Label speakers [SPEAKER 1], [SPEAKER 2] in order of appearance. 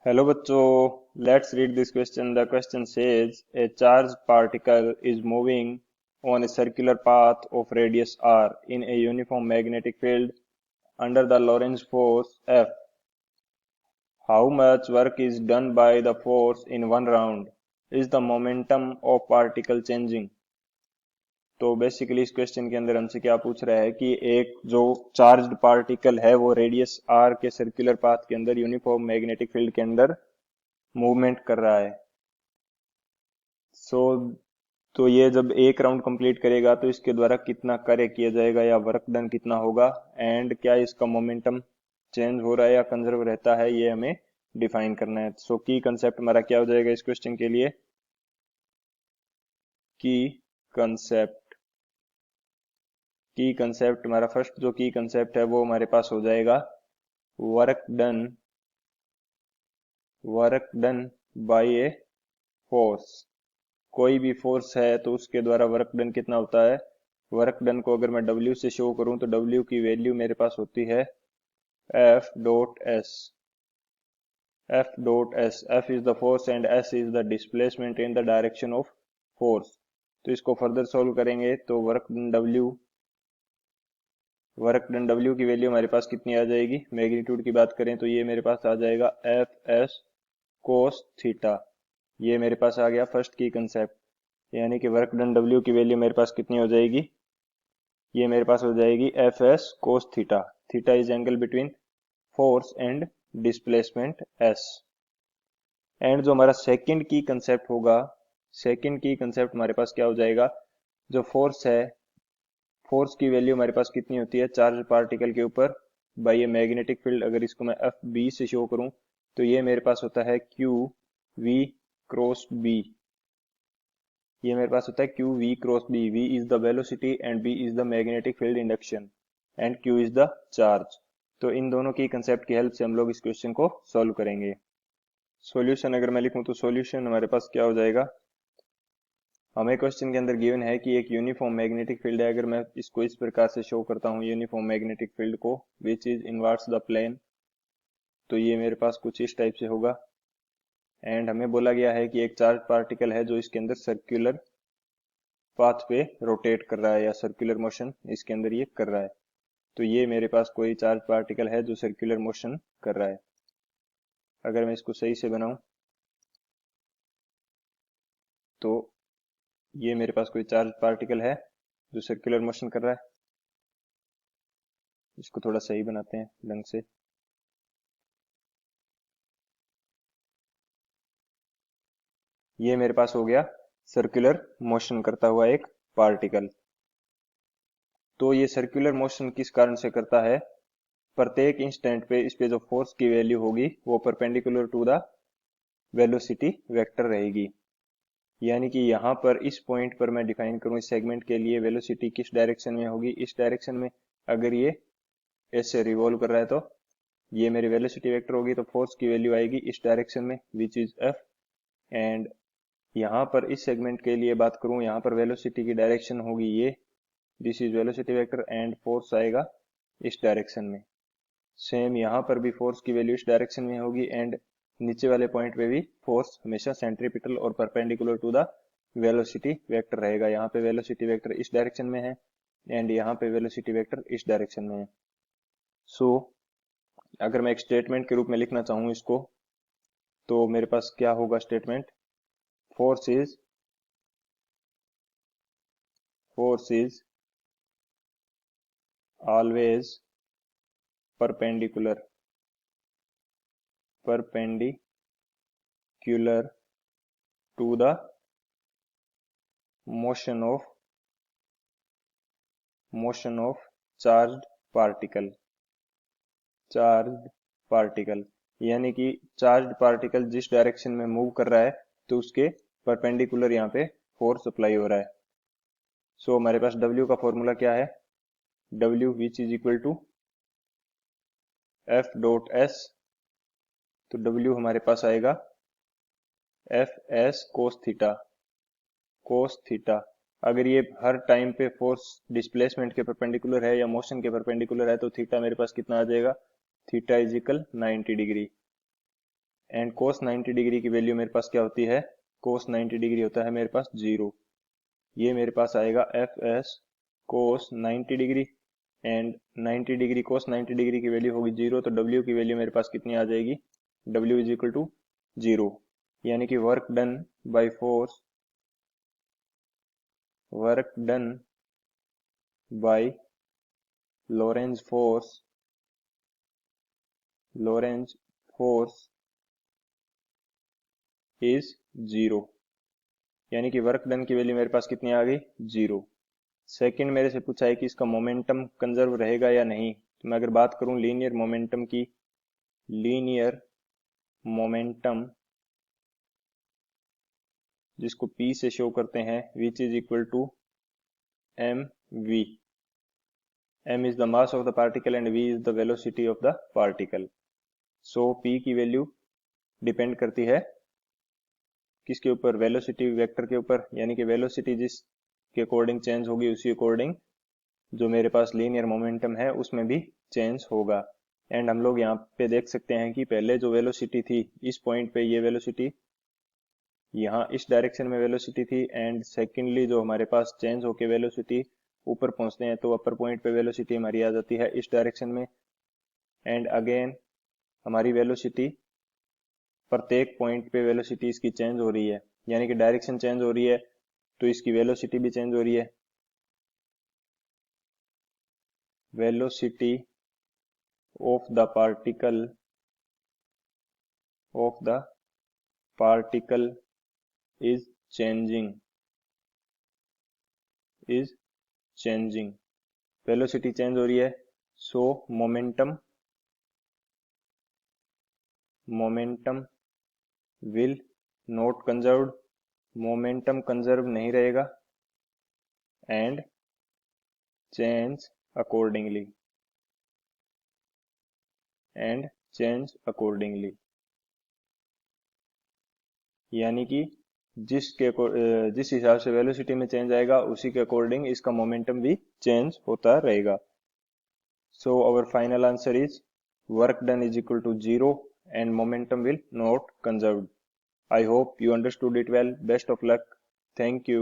[SPEAKER 1] Hello bachcho, let's read this question. The question says a charged particle is moving on a circular path of radius r in a uniform magnetic field under the Lorentz force F. How much work is done by the force in one round? Is the momentum of particle changing? तो basically इस question के अंदर हमसे क्या पूछ रहा है कि एक जो चार्ज्ड पार्टिकल है वो रेडियस आर के सर्कुलर पाथ के अंदर यूनिफॉर्म मैग्नेटिक फील्ड के अंदर मूवमेंट कर रहा है। सो तो ये जब एक राउंड कंप्लीट करेगा तो इसके द्वारा कितना कार्य किया जाएगा या वर्क डन कितना होगा, एंड क्या इसका मोमेंटम चेंज हो रहा है या कंजर्व रहता है, ये हमें डिफाइन करना है। सो की कंसेप्ट हमारा क्या हो जाएगा इस क्वेश्चन के लिए? की कंसेप्ट की कंसेप्ट हमारा फर्स्ट जो की कंसेप्ट है वो हमारे पास हो जाएगा work done by a force. कोई भी फोर्स है तो उसके द्वारा वर्क डन कितना होता है। वर्क डन को अगर मैं W से शो करूं तो W की वैल्यू मेरे पास होती है F dot S. F is the force and S is the displacement in the direction of force. तो इसको फर्दर सॉल्व करेंगे तो वर्क डन W की वैल्यू हमारे पास कितनी आ जाएगी, मैग्नीट्यूड की बात करें तो ये मेरे पास आ जाएगा FS कोस थीटा। ये मेरे पास आ गया फर्स्ट की कंसेप्ट, यानी कि वर्क डन W की वैल्यू मेरे पास कितनी हो जाएगी, ये मेरे पास हो जाएगी F S cos theta. Theta is angle between force and displacement S. And जो हमारा सेकंड की कंसेप्ट होगा, सेकंड की कंसेप्ट हमारे पास क्या हो जाएगा, जो फोर्स है, फोर्स की वैल्यू हमारे पास कितनी होती है चार्ज पार्टिकल के ऊपर बाय ये मैग्नेटिक फील्ड। अगर इसको मैं एफ बी से शो करूं तो ये मेरे पास होता है क्यू वी क्रॉस बी। ये मेरे पास होता है q v cross B. V is the velocity and B is the magnetic field induction and q is the charge. तो इन दोनों की कंसेप्ट की हेल्प से हम लोग इस क्वेश्चन को सॉल्व करेंगे। सॉल्यूशन अगर मैं लिखूं तो सॉल्यूशन हमारे पास क्या हो जाएगा, हमें क्वेश्चन के अंदर गिवन है कि एक यूनिफॉर्म मैग्नेटिक फील्ड है। अगर मैं इसको इस प्रकार से शो करता हूं यूनिफॉर्म मैग्नेटिक फील्ड को which is inverts the plane, तो ये मेरे पास कुछ इस टाइप से होगा। एंड हमें बोला गया है कि एक चार्ज पार्टिकल है जो इसके अंदर सर्कुलर पाथ पे रोटेट कर रहा है या सर्कुलर मोशन इसके अंदर ये कर रहा है। तो ये मेरे पास कोई चार्ज पार्टिकल है जो सर्कुलर मोशन कर रहा है। अगर मैं इसको सही से बनाऊं तो ये मेरे पास कोई चार्ज पार्टिकल है जो सर्कुलर मोशन कर रहा है। इसको थोड़ा सही बनाते हैं ढंग से। ये मेरे पास हो गया सर्कुलर मोशन करता हुआ एक पार्टिकल। तो ये सर्कुलर मोशन किस कारण से करता है, प्रत्येक इंस्टेंट पे इस पे जो फोर्स की वैल्यू होगी वो perpendicular to the velocity vector रहेगी। यानी कि यहाँ पर इस पॉइंट पर मैं डिफाइन करूं इस सेगमेंट के लिए वेलोसिटी किस डायरेक्शन में होगी, इस डायरेक्शन में। अगर ये ऐसे रिवॉल्व कर रहा है तो ये मेरी वेलोसिटी वेक्टर होगी, तो फोर्स की वैल्यू आएगी इस डायरेक्शन में विच इज एफ। एंड यहाँ पर इस सेगमेंट के लिए बात करूं, यहाँ पर वेलोसिटी की डायरेक्शन होगी ये, this is velocity vector, and force आएगा इस डायरेक्शन में। सेम यहाँ पर भी फोर्स की वैल्यू इस डायरेक्शन में होगी, एंड नीचे वाले पॉइंट पे भी फोर्स हमेशा सेंट्रीपिटल और perpendicular to the velocity vector रहेगा। यहाँ पे वेलोसिटी वेक्टर इस डायरेक्शन में है एंड यहाँ पे वेलोसिटी वेक्टर इस डायरेक्शन में है। सो अगर मैं एक स्टेटमेंट के रूप में लिखना चाहूँ इसको तो मेरे पास क्या होगा statement, force is always perpendicular to the motion of charged particle. यानी कि चार्ज्ड पार्टिकल जिस डायरेक्शन में मूव कर रहा है तो उसके परपेंडिकुलर यहाँ पे फोर्स अप्लाई हो रहा है। सो हमारे पास W का फॉर्मूला क्या है, W which is equal to F dot S। तो W हमारे पास आएगा एफ एस कोस थीटा। अगर ये हर टाइम पे फोर्स डिस्प्लेसमेंट के परपेंडिकुलर है या मोशन के परपेंडिकुलर है तो थीटा मेरे पास कितना आ जाएगा, theta is equal 90 degree. And cos 90 degree की वैल्यू मेरे पास क्या होती है, कोस 90 डिग्री होता है मेरे पास 0। ये मेरे पास आएगा F S cos 90 degree and 90 degree cos 90 degree की वैल्यू होगी 0, तो W की वैल्यू मेरे पास कितनी आ जाएगी, W इज इक्वल टू 0। यानी कि work done by force, work done by Lorentz force, Lorentz force is 0। यानी कि वर्क डन की वैल्यू मेरे पास कितनी आ गई, 0। सेकंड मेरे से पूछा है कि इसका मोमेंटम कंजर्व रहेगा या नहीं। तो मैं अगर बात करूं लीनियर मोमेंटम की, लीनियर मोमेंटम जिसको P से शो करते हैं, which is equal to mv। m is the mass of the particle and v is the velocity of the particle। so P की वैल्यू डिपेंड करती है किसके ऊपर, वेलोसिटी वेक्टर के ऊपर। यानी कि वेलोसिटी जिस के अकॉर्डिंग चेंज होगी उसी अकॉर्डिंग जो मेरे पास लीनियर मोमेंटम है उसमें भी चेंज होगा। एंड हम लोग यहाँ पे देख सकते हैं कि पहले जो वेलोसिटी थी इस पॉइंट पे, ये वेलोसिटी यहाँ इस डायरेक्शन में वेलोसिटी थी, एंड सेकेंडली जो हमारे पास चेंज होके वेलोसिटी ऊपर पहुंचते हैं तो अपर पॉइंट पे वेलोसिटी हमारी आ जाती है इस डायरेक्शन में। एंड अगेन हमारी वेलोसिटी प्रत्येक पॉइंट पे वेलोसिटी इसकी चेंज हो रही है, यानी कि डायरेक्शन चेंज हो रही है तो इसकी वेलोसिटी भी चेंज हो रही है। Velocity of the particle is changing, velocity change हो रही है। सो momentum will not conserved, momentum conserve नहीं रहेगा। एंड चेंज अकॉर्डिंगली, यानी कि जिस हिसाब से वेलोसिटी में चेंज आएगा उसी के अकॉर्डिंग इसका मोमेंटम भी चेंज होता रहेगा। So our final answer is work done is equal to 0 and momentum will not conserved. I hope you understood it well. Best of luck. Thank you.